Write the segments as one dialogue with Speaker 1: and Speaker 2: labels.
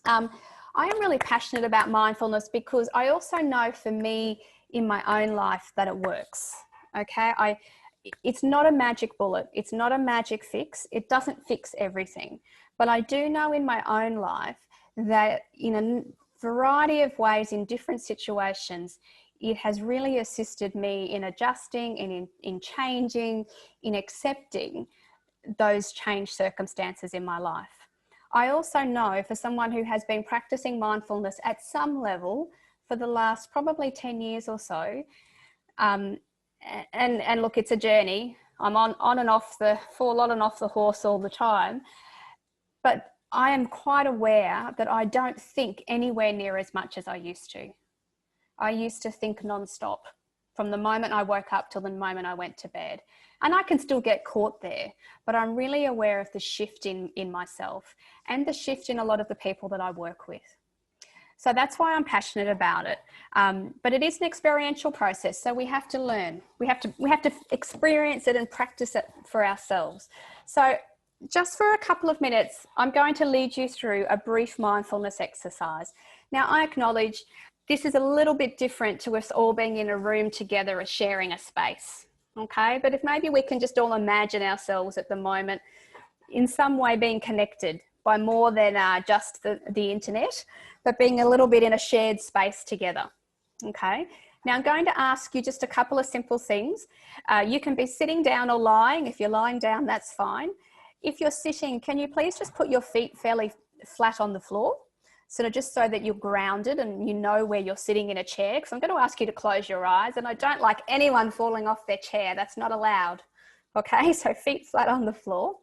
Speaker 1: Um, I am really passionate about mindfulness because I also know for me in my own life that it works. Okay, it's not a magic bullet. It's not a magic fix. It doesn't fix everything. But I do know in my own life that in a variety of ways, in different situations, it has really assisted me in adjusting and in changing, in accepting those changed circumstances in my life. I also know for someone who has been practicing mindfulness at some level for the last probably 10 years or so, and look, it's a journey. I'm on and off the, fall on and off the horse all the time, but I am quite aware that I don't think anywhere near as much as I used to. I used to think nonstop from the moment I woke up till the moment I went to bed. And I can still get caught there, but I'm really aware of the shift in myself and the shift in a lot of the people that I work with. So that's why I'm passionate about it. But it is an experiential process. So we have to learn, we have to experience it and practice it for ourselves. So just for a couple of minutes, I'm going to lead you through a brief mindfulness exercise. Now, I acknowledge this is a little bit different to us all being in a room together or sharing a space, okay? But if maybe we can just all imagine ourselves at the moment in some way being connected by more than just the internet, but being a little bit in a shared space together, okay? Now I'm going to ask you just a couple of simple things. You can be sitting down or lying. If you're lying down, that's fine. If you're sitting, can you please just put your feet fairly flat on the floor? Sort of just so that you're grounded and you know where you're sitting in a chair, because I'm going to ask you to close your eyes, and I don't like anyone falling off their chair. That's not allowed. Okay, so feet flat on the floor.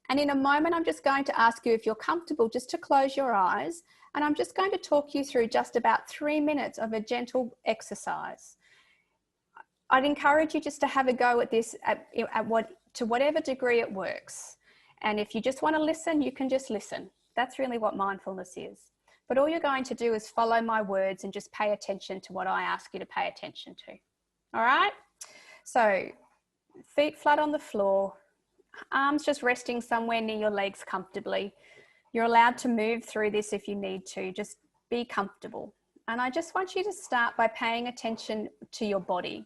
Speaker 1: And in a moment, I'm just going to ask you if you're comfortable just to close your eyes, and I'm just going to talk you through just about 3 minutes of a gentle exercise. I'd encourage you just to have a go at this to whatever degree it works. And if you just want to listen, you can just listen. That's really what mindfulness is. But all you're going to do is follow my words and just pay attention to what I ask you to pay attention to. All right? So feet flat on the floor, arms just resting somewhere near your legs comfortably. You're allowed to move through this if you need to. Just be comfortable. And I just want you to start by paying attention to your body.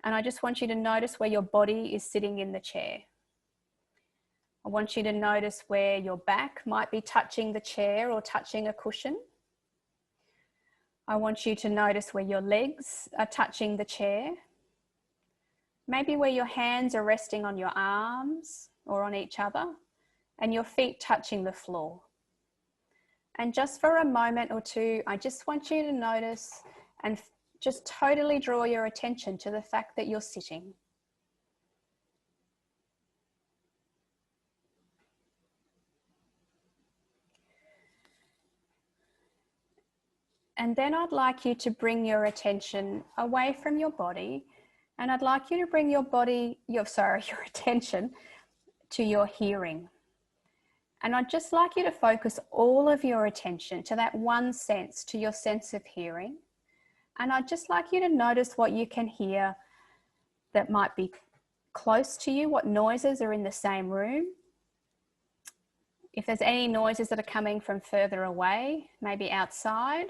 Speaker 1: And I just want you to notice where your body is sitting in the chair. I want you to notice where your back might be touching the chair or touching a cushion. I want you to notice where your legs are touching the chair. Maybe where your hands are resting on your arms or on each other, and your feet touching the floor. And just for a moment or two, I just want you to notice and just totally draw your attention to the fact that you're sitting. And then I'd like you to bring your attention away from your body, and I'd like you to bring your attention to your hearing. And I'd just like you to focus all of your attention to that one sense, to your sense of hearing. And I'd just like you to notice what you can hear that might be close to you, what noises are in the same room. If there's any noises that are coming from further away, maybe outside,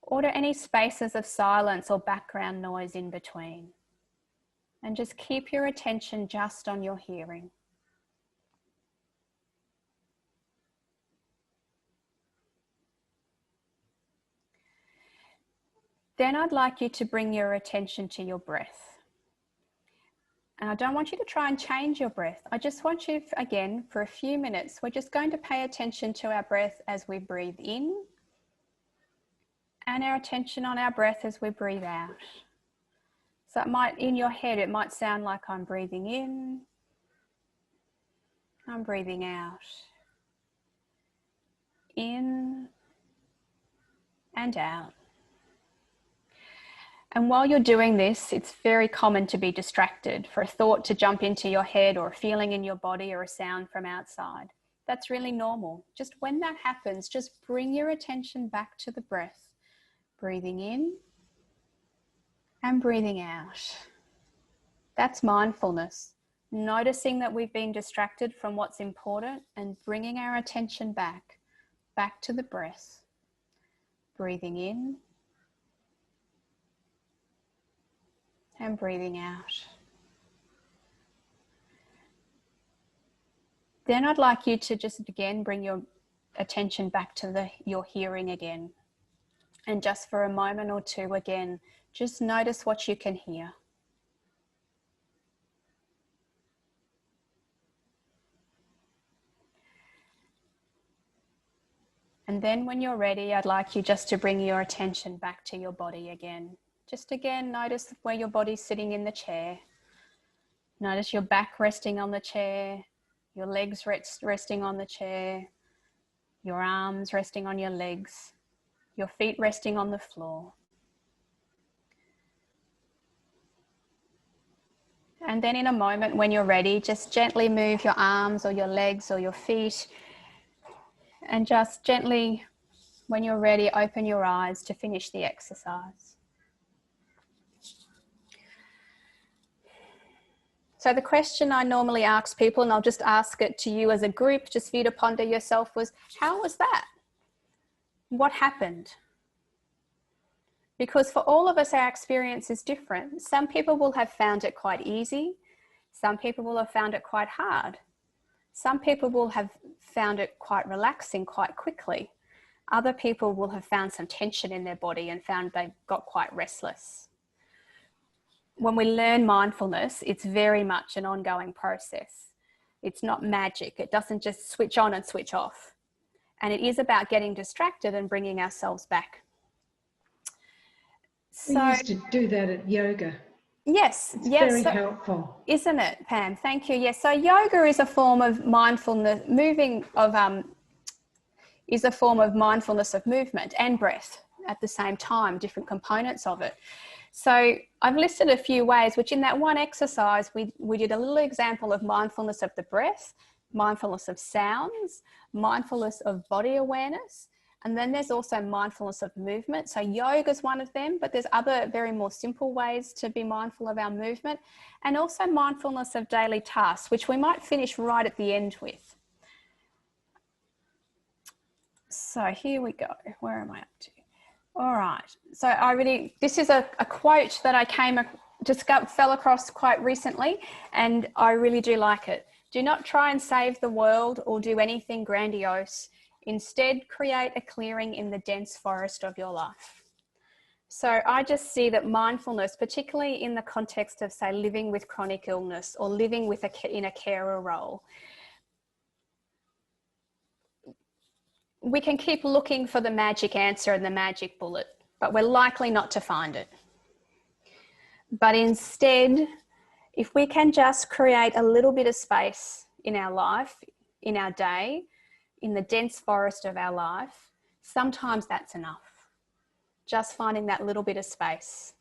Speaker 1: or to any spaces of silence or background noise in between. And just keep your attention just on your hearing. Then I'd like you to bring your attention to your breath. And I don't want you to try and change your breath. I just want you, again, for a few minutes, we're just going to pay attention to our breath as we breathe in, and our attention on our breath as we breathe out. So it might, in your head, it might sound like I'm breathing in, I'm breathing out, in and out. And while you're doing this, it's very common to be distracted, for a thought to jump into your head or a feeling in your body or a sound from outside. That's really normal. Just when that happens, just bring your attention back to the breath. Breathing in and breathing out. That's mindfulness. noticing that we've been distracted from what's important and bringing our attention back to the breath. Breathing in and breathing out. Then I'd like you to just again bring your attention back to your hearing again. And just for a moment or two again, just notice what you can hear. And then when you're ready, I'd like you just to bring your attention back to your body again. Just again, notice where your body's sitting in the chair. Notice your back resting on the chair, your legs resting on the chair, your arms resting on your legs, your feet resting on the floor. And then in a moment when you're ready, just gently move your arms or your legs or your feet. And just gently, when you're ready, open your eyes to finish the exercise. So the question I normally ask people, and I'll just ask it to you as a group, just for you to ponder yourself, was, how was that? What happened? Because for all of us, our experience is different. Some people will have found it quite easy. Some people will have found it quite hard. Some people will have found it quite relaxing quite quickly. Other people will have found some tension in their body and found they got quite restless. When we learn mindfulness, it's very much an ongoing process. It's not magic. It doesn't just switch on and switch off. And it is about getting distracted and bringing ourselves back.
Speaker 2: We used to do that at yoga.
Speaker 1: Yes,
Speaker 2: it's very helpful,
Speaker 1: isn't it, Pam? Thank you. Yes, so yoga is a form of mindfulness. Is a form of mindfulness of movement and breath at the same time, different components of it. So I've listed a few ways, which in that one exercise, we did a little example of mindfulness of the breath, mindfulness of sounds, mindfulness of body awareness, and then there's also mindfulness of movement. So yoga is one of them, but there's other very more simple ways to be mindful of our movement, and also mindfulness of daily tasks, which we might finish right at the end with. So here we go. Where am I up to? All right. So this is a quote that I fell across quite recently, and I really do like it. Do not try and save the world or do anything grandiose. Instead, create a clearing in the dense forest of your life. So I just see that mindfulness, particularly in the context of, say, living with chronic illness or living in a carer role, we can keep looking for the magic answer and the magic bullet, but we're likely not to find it. But instead, if we can just create a little bit of space in our life, in our day, in the dense forest of our life, sometimes that's enough. Just finding that little bit of space.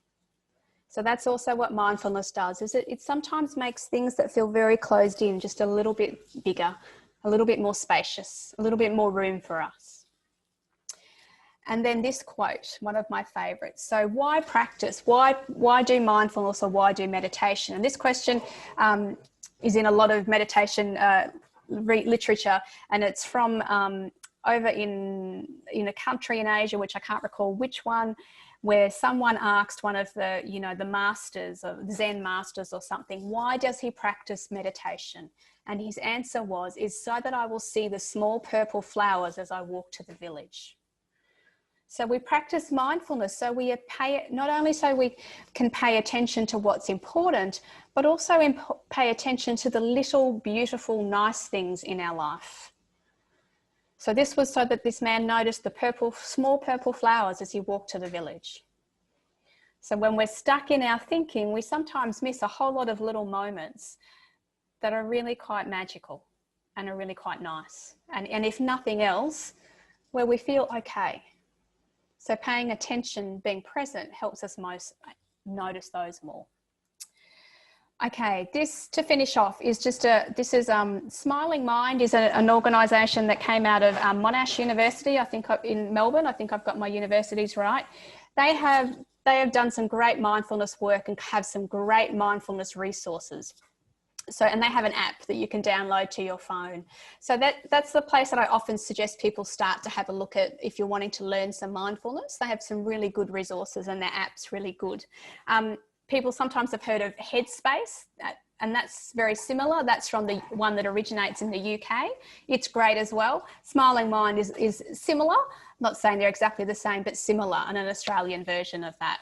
Speaker 1: So that's also what mindfulness does, is it sometimes makes things that feel very closed in just a little bit bigger, a little bit more spacious, a little bit more room for us. And then this quote, one of my favorites. So why practice? Why do mindfulness, or why do meditation? And this question is in a lot of meditation literature, and it's from over in a country in Asia, which I can't recall which one, where someone asked one of the, the masters, or Zen masters or something, why does he practice meditation? And his answer is so that I will see the small purple flowers as I walk to the village. So we practice mindfulness so we not only so we can pay attention to what's important, but also pay attention to the little beautiful, nice things in our life. So this was so that this man noticed the small purple flowers as he walked to the village. So when we're stuck in our thinking, we sometimes miss a whole lot of little moments that are really quite magical and are really quite nice. And if nothing else, where we feel okay. So paying attention, being present, helps us most notice those more. Okay, this to finish off is Smiling Mind is an organisation that came out of Monash University, I think in Melbourne. I think I've got my universities right. They have done some great mindfulness work and have some great mindfulness resources. So, and they have an app that you can download to your phone. So that's the place that I often suggest people start to have a look at if you're wanting to learn some mindfulness. They have some really good resources and their app's really good. People sometimes have heard of Headspace, and that's very similar. That's from the one that originates in the UK. It's great as well. Smiling Mind is similar. I'm not saying they're exactly the same, but similar, and an Australian version of that.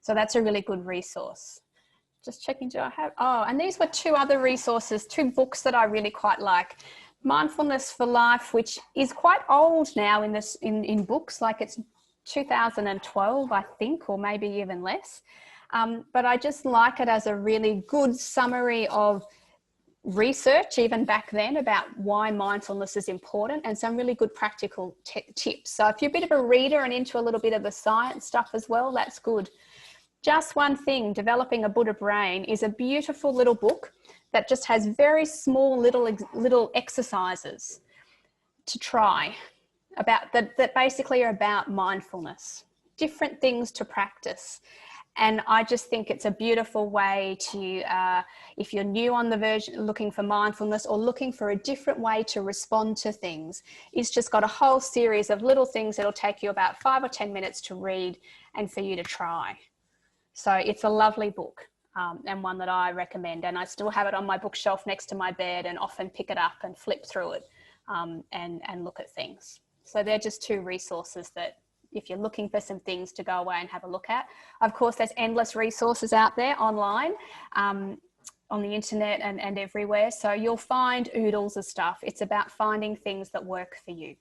Speaker 1: So that's a really good resource. Just checking, do I have, and these were two other resources, two books that I really quite like. Mindfulness for Life, which is quite old now in books, like it's 2012, I think, or maybe even less. But I just like it as a really good summary of research, even back then, about why mindfulness is important, and some really good practical tips. So if you're a bit of a reader and into a little bit of the science stuff as well, that's good. Just One Thing, Developing a Buddha Brain, is a beautiful little book that just has very small little exercises to try about that basically are about mindfulness, different things to practice. And I just think it's a beautiful way to, if you're new on the version, looking for mindfulness or looking for a different way to respond to things, it's just got a whole series of little things that'll take you about 5 or 10 minutes to read and for you to try. So it's a lovely book, and one that I recommend, and I still have it on my bookshelf next to my bed and often pick it up and flip through it and look at things. So they're just two resources that if you're looking for some things to go away and have a look at. Of course, there's endless resources out there online, on the internet and everywhere. So you'll find oodles of stuff. It's about finding things that work for you.